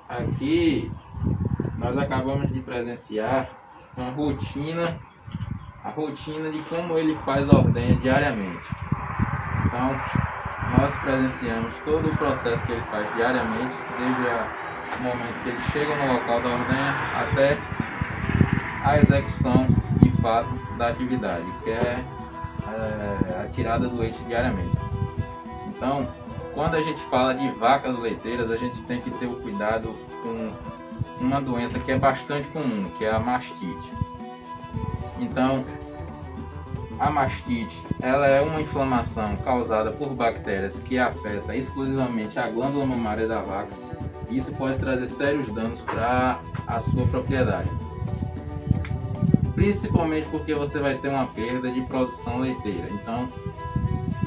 Aqui nós acabamos de presenciar a rotina de como ele faz a ordenha diariamente. Então nós presenciamos todo o processo que ele faz diariamente, desde o momento que ele chega no local da ordenha até a execução de fato da atividade, que é a tirada do leite diariamente. Então, quando a gente fala de vacas leiteiras, a gente tem que ter o cuidado com uma doença que é bastante comum, que é a mastite. Então, a mastite, ela é uma inflamação causada por bactérias que afeta exclusivamente a glândula mamária da vaca. Isso pode trazer sérios danos para a sua propriedade, principalmente porque você vai ter uma perda de produção leiteira. Então,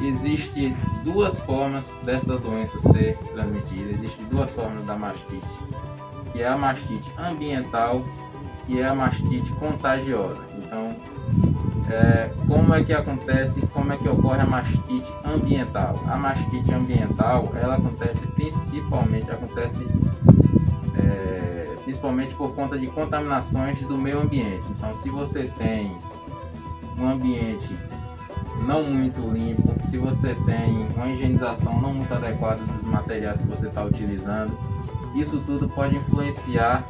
existe duas formas dessa doença ser transmitida. Existem duas formas da mastite, que é a mastite ambiental e é a mastite contagiosa. Então, como é que acontece, como é que ocorre a mastite ambiental? A mastite ambiental, ela acontece principalmente por conta de contaminações do meio ambiente. Então, se você tem um ambiente não muito limpo, se você tem uma higienização não muito adequada dos materiais que você está utilizando, isso tudo pode influenciar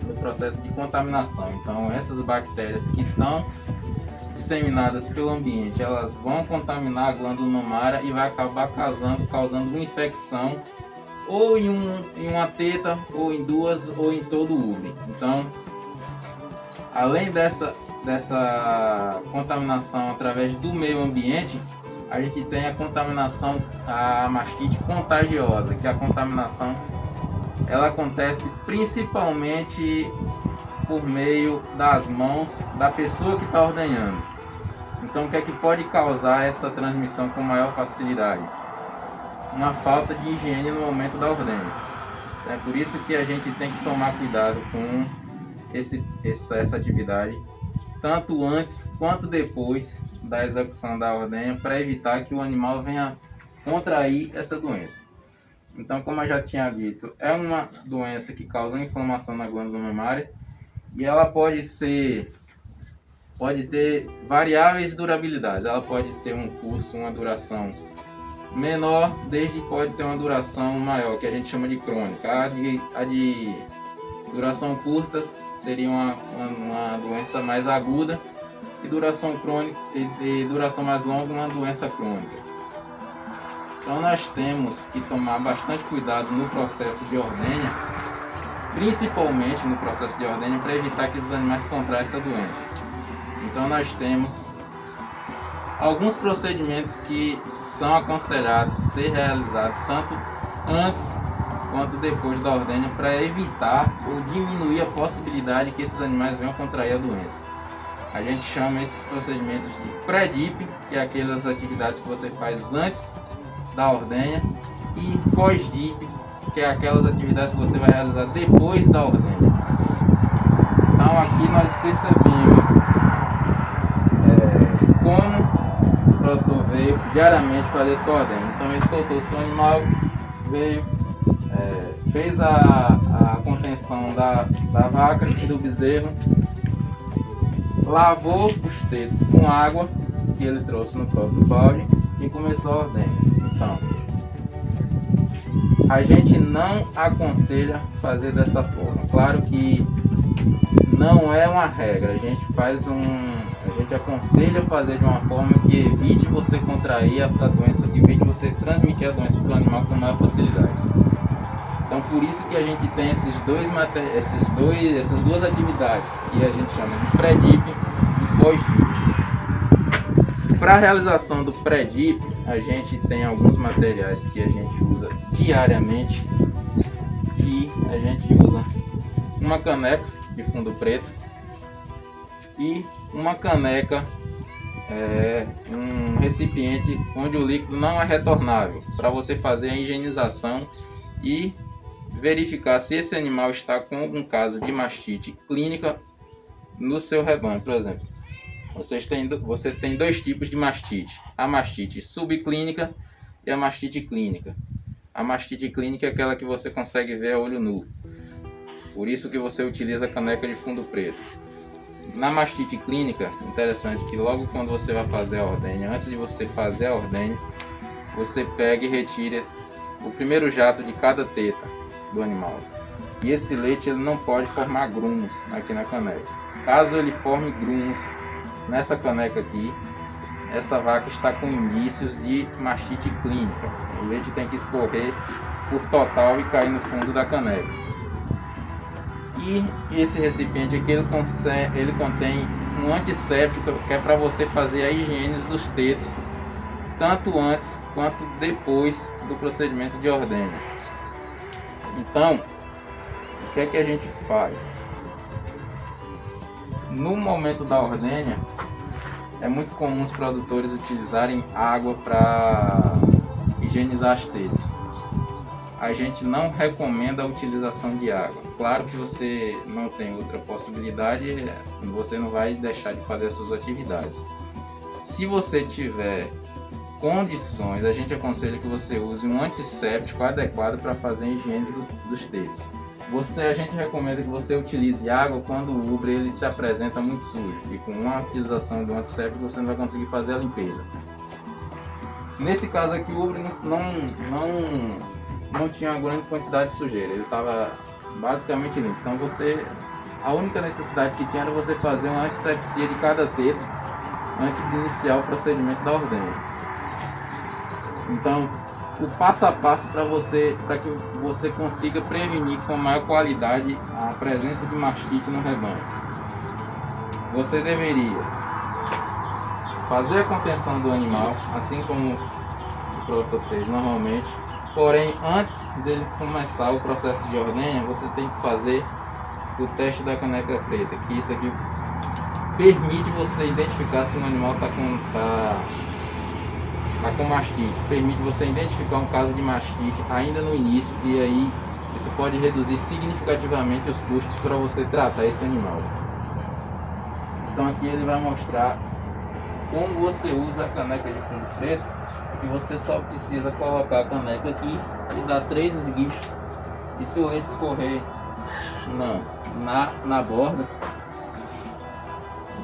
no processo de contaminação. Então, essas bactérias que estão disseminadas pelo ambiente, elas vão contaminar a glândula mamária e vai acabar causando uma infecção ou em uma teta, ou em duas, ou em todo o útero. Então, além dessa contaminação através do meio ambiente, a gente tem a contaminação, a mastite contagiosa, que a contaminação ela acontece principalmente por meio das mãos da pessoa que está ordenhando. Então, o que é que pode causar essa transmissão com maior facilidade? Uma falta de higiene no momento da ordenha. É por isso que a gente tem que tomar cuidado com essa atividade, tanto antes quanto depois da execução da ordenha, para evitar que o animal venha contrair essa doença. Então, como eu já tinha dito, é uma doença que causa inflamação na glândula mamária e ela pode ter variáveis durabilidades. Ela pode ter um curso, uma duração menor, desde que pode ter uma duração maior, que a gente chama de crônica. A de duração curta seria uma doença mais aguda, e duração crônica e duração mais longa, uma doença crônica. Então nós temos que tomar bastante cuidado no processo de ordenha, principalmente no processo de ordenha, para evitar que esses animais contraiam essa doença. Então nós temos alguns procedimentos que são aconselhados ser realizados tanto antes quanto depois da ordenha, para evitar ou diminuir a possibilidade que esses animais venham contrair a doença. A gente chama esses procedimentos de pré-dip, que é aquelas atividades que você faz antes da ordenha, e pós-dip, que é aquelas atividades que você vai realizar depois da ordenha. Então aqui nós percebemos como o produtor veio diariamente fazer sua ordenha. Então ele soltou seu animal, veio, fez a contenção da vaca e do bezerro, lavou os tetos com água que ele trouxe no próprio balde e começou a ordenha. Então, a gente não aconselha fazer dessa forma. Claro que não é uma regra. A gente aconselha fazer de uma forma que evite você contrair a doença, que evite você transmitir a doença para o animal com maior facilidade. Então, por isso que a gente tem essas duas atividades que a gente chama de pré-dip e pós-dip. Para a realização do pré-dip, a gente tem alguns materiais que a gente usa diariamente, e a gente usa uma caneca de fundo preto e uma caneca, um recipiente onde o líquido não é retornável, para você fazer a higienização e verificar se esse animal está com algum caso de mastite clínica no seu rebanho. Por exemplo, você tem dois tipos de mastite: a mastite subclínica e a mastite clínica. A mastite clínica é aquela que você consegue ver a olho nu, por isso que você utiliza a caneca de fundo preto. Na mastite clínica, interessante que logo quando você vai fazer a ordenha, antes de você fazer a ordenha, você pega e retira o primeiro jato de cada teta do animal. E esse leite ele não pode formar grumos aqui na caneca. Caso ele forme grumos nessa caneca aqui, essa vaca está com indícios de mastite clínica. O leite tem que escorrer por total e cair no fundo da caneca. E esse recipiente aqui ele contém um antisséptico, que é para você fazer a higiene dos tetos, tanto antes quanto depois do procedimento de ordenha. Então, o que é que a gente faz? No momento da ordenha, é muito comum os produtores utilizarem água para higienizar as tetas. A gente não recomenda a utilização de água. Claro que você não tem outra possibilidade, você não vai deixar de fazer essas atividades. Se você tiver condições, a gente aconselha que você use um antisséptico adequado para fazer a higiene dos tetos. A gente recomenda que você utilize água quando o ubre ele se apresenta muito sujo, e com uma utilização do antisséptico você não vai conseguir fazer a limpeza. Nesse caso aqui, o ubre não tinha uma grande quantidade de sujeira, ele estava basicamente limpo. Então a única necessidade que tinha era você fazer uma antissepsia de cada teto antes de iniciar o procedimento da ordenha. Então, o passo a passo para que você consiga prevenir com maior qualidade a presença de mastite no rebanho. Você deveria fazer a contenção do animal, assim como o produtor fez normalmente. Porém, antes dele começar o processo de ordenha, você tem que fazer o teste da caneca preta, que isso aqui permite você identificar se um animal está com mastite, permite você identificar um caso de mastite ainda no início, e aí isso pode reduzir significativamente os custos para você tratar esse animal. Então aqui ele vai mostrar como você usa a caneca de fundo preto, que você só precisa colocar a caneca aqui e dar 3 esguichos, e se o leite escorrer na borda,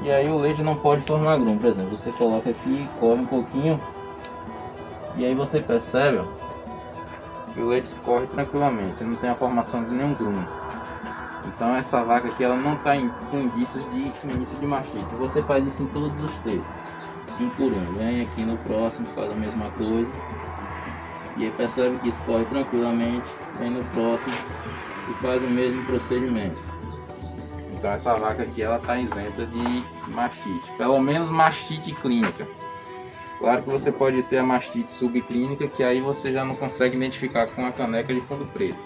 e aí o leite não pode formar grumo. Por exemplo, você coloca aqui, corre um pouquinho, E aí você percebe, ó, que o leite escorre tranquilamente, não tem a formação de nenhum grumo. Então essa vaca aqui ela não está com indícios de início de mastite. Você faz isso em todos os teitos, de um por um. Vem aqui no próximo, faz a mesma coisa. E aí percebe que escorre tranquilamente, vem no próximo e faz o mesmo procedimento. Então essa vaca aqui ela está isenta de mastite, pelo menos mastite clínica. Claro que você pode ter a mastite subclínica, que aí você já não consegue identificar com a caneca de fundo preto.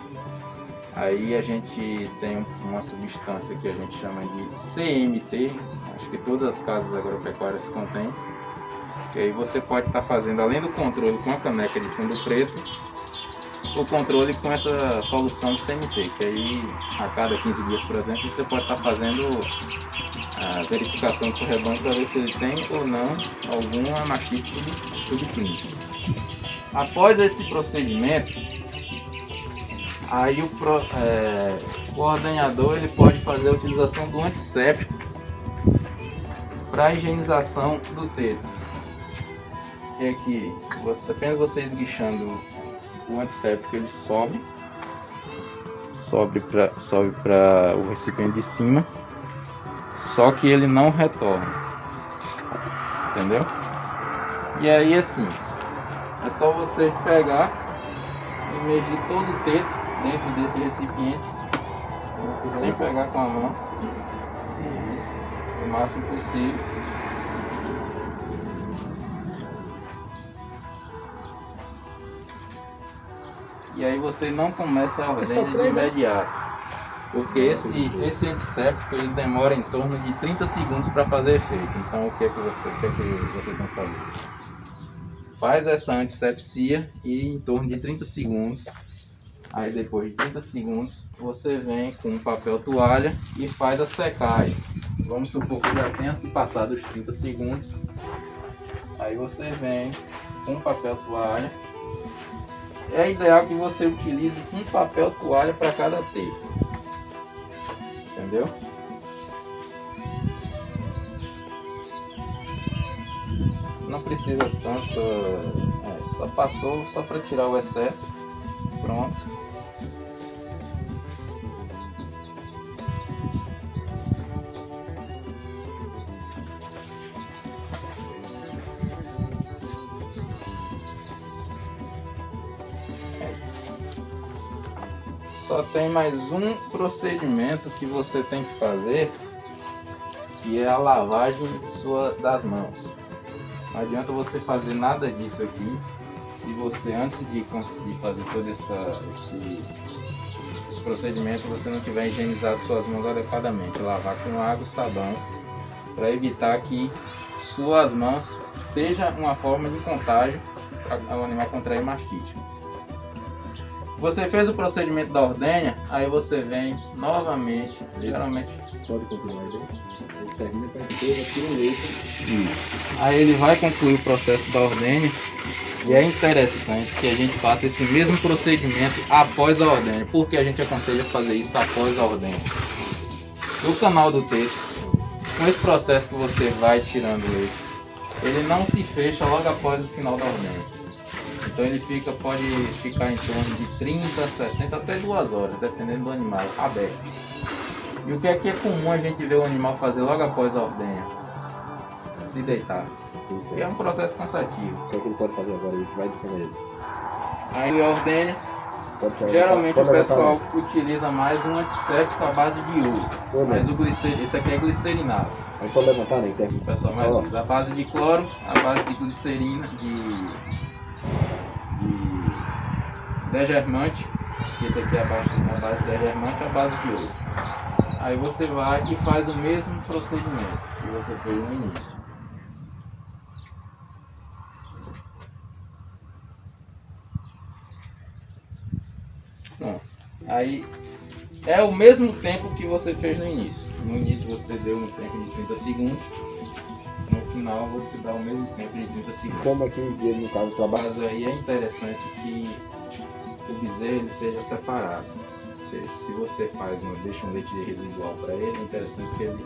Aí a gente tem uma substância que a gente chama de CMT, acho que todas as casas agropecuárias contêm. Que aí você pode estar fazendo, além do controle com a caneca de fundo preto, o controle com essa solução de CMT, que aí a cada 15 dias, por exemplo, você pode estar fazendo a verificação do seu rebanho para ver se ele tem ou não alguma mastite subclínica. Após esse procedimento, aí o ordenhador ele pode fazer a utilização do antisséptico para a higienização do teto. E aqui, apenas você esguichando o antisséptico, ele sobe para o recipiente de cima, só que ele não retorna, entendeu? E aí é simples, é só você pegar, imergir todo o teto dentro desse recipiente, sem pegar com a mão, isso, o máximo possível. E aí você não começa a ordenha de imediato, porque esse antisséptico ele demora em torno de 30 segundos para fazer efeito. Então o que é que você tem que fazer? Faz essa antissepsia e em torno de 30 segundos, aí depois de 30 segundos você vem com um papel toalha e faz a secagem. Vamos supor que já tenha se passado os 30 segundos, aí você vem com um papel toalha. É ideal que você utilize um papel toalha para cada teto, entendeu? Não precisa tanto, só passou só para tirar o excesso, pronto. Só tem mais um procedimento que você tem que fazer, que é a lavagem das mãos. Não adianta você fazer nada disso aqui se você, antes de conseguir fazer todo esse procedimento, você não tiver higienizado suas mãos adequadamente. Lavar com água e sabão, para evitar que suas mãos seja uma forma de contágio para o animal contrair mastite. Você fez o procedimento da ordenha, aí você vem novamente, geralmente... Pode continuar aí, ele termina para tira o leite. Isso. Aí ele vai concluir o processo da ordenha, e é interessante que a gente faça esse mesmo procedimento após a ordenha. Por que a gente aconselha fazer isso após a ordenha? No canal do teto, com esse processo que você vai tirando o leite, ele não se fecha logo após o final da ordenha. Então ele pode ficar em torno de 30, 60 até 2 horas, dependendo do animal, aberto. E o que é comum a gente ver o animal fazer logo após a ordenha? Se deitar. E é um processo cansativo. O que ele pode fazer agora? Ele vai defender ele. Aí a ordenha, geralmente o pessoal utiliza mais um antisséptico à base de iodo. Mas esse aqui é glicerinado. Aí pode levantar, né? O pessoal mais usa a base de cloro, a base de glicerina, de degermante, que esse aqui é a base de degermante, a base de iodo. Aí você vai e faz o mesmo procedimento que você fez no início. Bom, aí é o mesmo tempo que você fez no início. No início você deu um tempo de 30 segundos. No final você dá o mesmo tempo de 30 segundos. Como aqui ele no caso trabalha. Mas aí é interessante que o bezerro ele seja separado. Se você deixa um leite residual para ele, é interessante que ele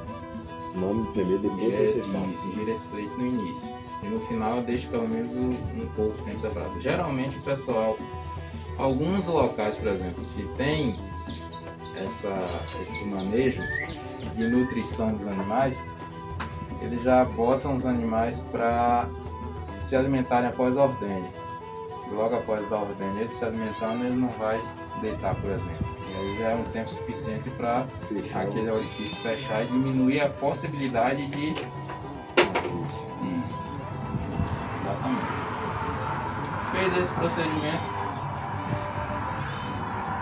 não primeiro depois você ingira esse leite no início. E no final eu deixo pelo menos um pouco tempo separado. Geralmente o pessoal, alguns locais, por exemplo, que tem esse manejo de nutrição dos animais, eles já botam os animais para se alimentarem após a ordenha. E logo após a ordenha, ele se alimentando, ele não vai deitar, por exemplo. E aí já é um tempo suficiente para aquele orifício fechar e diminuir a possibilidade de... Isso. Exatamente. Fez esse procedimento,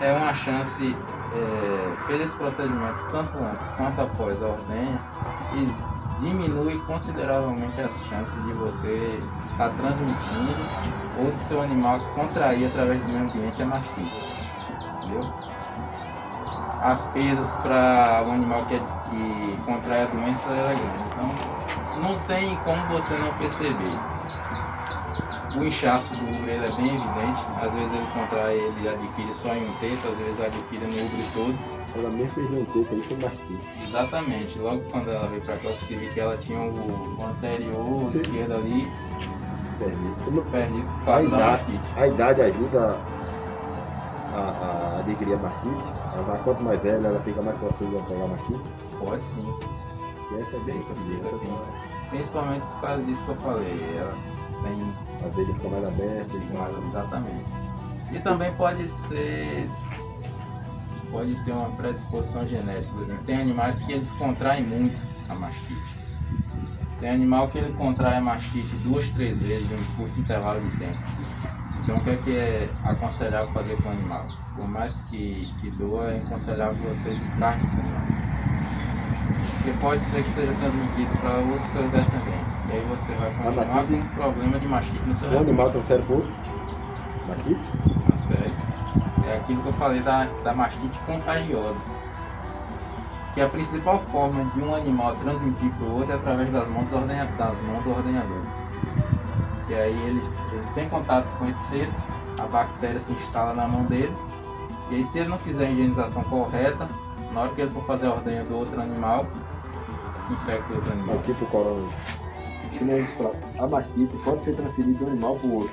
é uma chance... fez esse procedimento tanto antes quanto após a ordenha, diminui consideravelmente as chances de você estar transmitindo ou do seu animal contrair através do meio ambiente a mastite, entendeu? As perdas para o animal que contrai a doença é grande, então não tem como você não perceber. O inchaço do útero ele é bem evidente, às vezes ele contrai, ele adquire só em um teto, às vezes adquire no útero todo. Ela mesmo fez um teto aí com mastite. Exatamente, logo quando ela veio pra cá eu percebi que ela tinha o anterior esquerdo ali perdido por causa da mastite. A idade ajuda a adquirir a mastite? Quanto mais velha ela fica mais fácil de pegar a mastite? Pode sim. E essa é bem fica assim. Principalmente por causa disso que eu falei, elas têm... Às vezes fica mais aberta. Exatamente. E também pode ter uma predisposição genética, por exemplo. Tem animais que eles contraem muito a mastite. Tem animal que ele contrai a mastite 2, 3 vezes em um curto intervalo de tempo. Então o que é aconselhável fazer com o animal? Por mais que doa, é aconselhável que você descarte esse animal. Porque pode ser que seja transmitido para os seus descendentes. E aí você vai continuar com um problema de mastite no seu rebanho. O animal transfere por mastite? Transfere. É aquilo que eu falei da mastite contagiosa. Que a principal forma de um animal transmitir para o outro é através das mãos do ordenhador. E aí ele tem contato com esse teto, a bactéria se instala na mão dele. E aí se ele não fizer a higienização correta, na hora que ele for fazer a ordenha do outro animal, infecta o outro animal. É tipo coronavírus. A mastite pode ser transferida de um animal para o outro.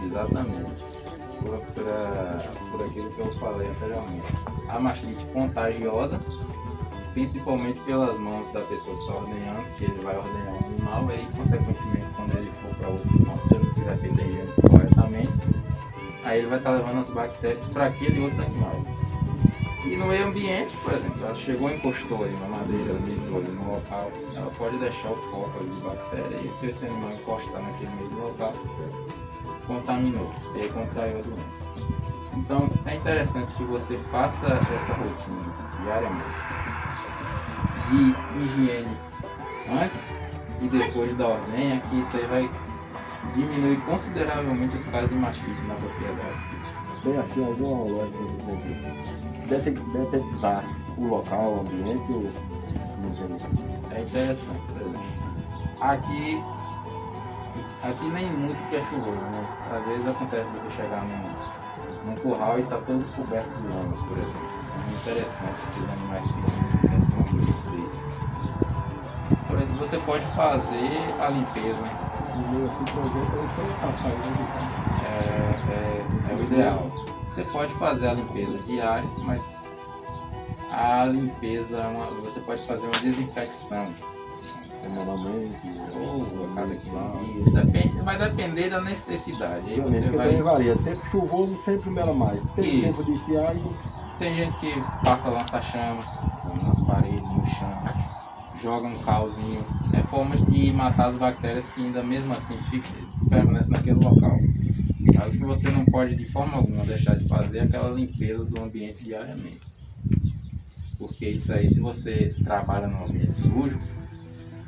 Exatamente. Por aquilo que eu falei anteriormente. A mastite contagiosa, principalmente pelas mãos da pessoa que está ordenhando, que ele vai ordenhar um animal, e aí, consequentemente, quando ele for para outro animal, se ele não tiver feito a higiene corretamente, aí ele vai estar levando as bactérias para aquele outro animal. E no meio ambiente, por exemplo, ela chegou e encostou ali na madeira, no local, ela pode deixar o foco ali de bactéria, e se esse animal encostar naquele mesmo local, contaminou, e aí contraiu a doença. Então é interessante que você faça essa rotina diariamente de higiene antes e depois da ordenha, que isso aí vai diminuir consideravelmente os casos de mastite na propriedade. Tem aqui alguma loja detectar o local, o ambiente ou não tem? É interessante, por exemplo. Aqui nem muito que é chuvoso, mas às vezes acontece você chegar num curral e está todo coberto de lama, por exemplo. É interessante que os animais fiquem dentro de um ambiente desse. Por exemplo, você pode fazer a limpeza. É o ideal. Você pode fazer a limpeza diária, mas a limpeza, você pode fazer uma desinfecção semanalmente ou a cada 15 dias, vai depender da necessidade. Aí você vai... varia. Tempo chuvoso sempre mela mais. Tem tempo de estiagem. Tem gente que passa lança-chamas nas paredes, no chão, joga um calzinho. É forma de matar as bactérias que ainda mesmo assim permanecem naquele local. Mas o que você não pode de forma alguma deixar de fazer é aquela limpeza do ambiente diariamente. Porque isso aí, se você trabalha num ambiente sujo,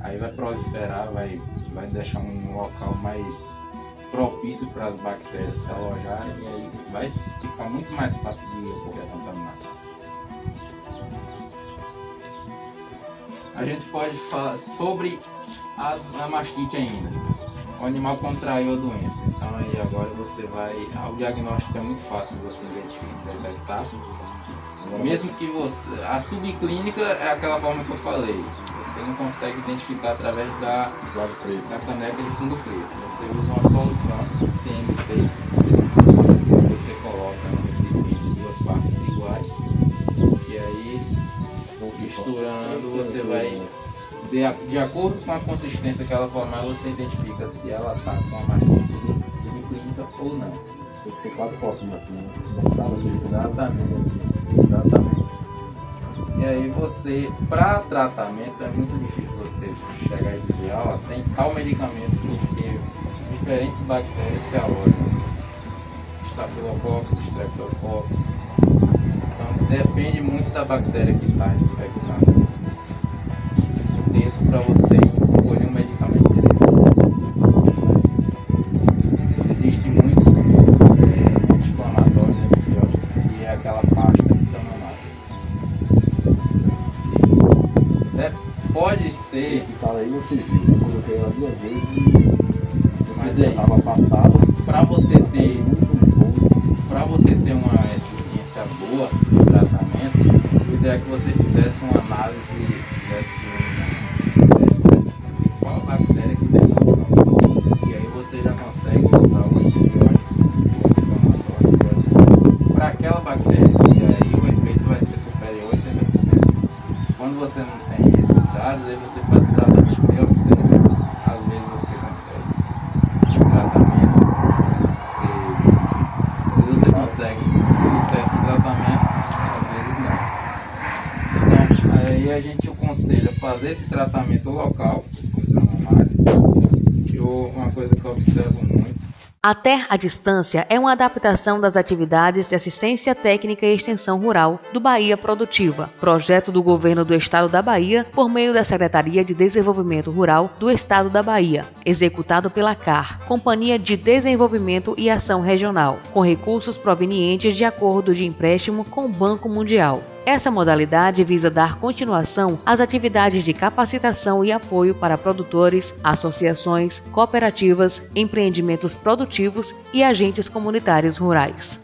aí vai proliferar, vai deixar um local mais propício para as bactérias se alojarem, e aí vai ficar muito mais fácil de ocorrer a contaminação. A gente pode falar sobre a mastite ainda. O animal contraiu a doença, então aí agora você vai... O diagnóstico é muito fácil de você detectar. Mesmo que você... A subclínica é aquela forma que eu falei. Você você não consegue identificar através da Lado preto. caneca de fundo preto. Você usa uma solução CMT, você coloca no recipiente duas partes iguais, e aí misturando você vai, de acordo com a consistência que ela formar, você identifica se ela está com a mastite subclínica ou não. Tem que ter 4 copos aqui, né? Exatamente. E aí você, para tratamento, é muito difícil você chegar e dizer, ó, tem tal medicamento porque diferentes bactérias se alojam. Estafilococcus, streptococcus. Então depende muito da bactéria que está infectada dentro para você escolher um medicamento desse. Mas existem muitos anti-inflamatórios, antibióticos, que é aquela pasta inflamatória. Isso. Pode ser. Esse cara aí você viu, eu coloquei ela 2 vezes e Mas é estava isso. passado. Para você ter uma eficiência boa no tratamento, o ideal é que você fizesse uma análise, fizesse descobrir qual bactéria que tem no local. E aí você já consegue usar o antibiótico, inflamatório para aquela bactéria. E aí o efeito vai ser superior a 80%. Quando você não tem esses dados, aí você faz um tratamento meio obstétrico. Às vezes você consegue tratamento, às vezes você consegue sucesso no tratamento, às vezes não. Então, aí a gente aconselha fazer esse tratamento local, uma coisa que eu observo muito. A Ter à Distância é uma adaptação das atividades de assistência técnica e extensão rural do Bahia Produtiva, projeto do Governo do Estado da Bahia por meio da Secretaria de Desenvolvimento Rural do Estado da Bahia, executado pela CAR, Companhia de Desenvolvimento e Ação Regional, com recursos provenientes de acordo de empréstimo com o Banco Mundial. Essa modalidade visa dar continuação às atividades de capacitação e apoio para produtores, associações, cooperativas, empreendimentos produtivos e agentes comunitários rurais.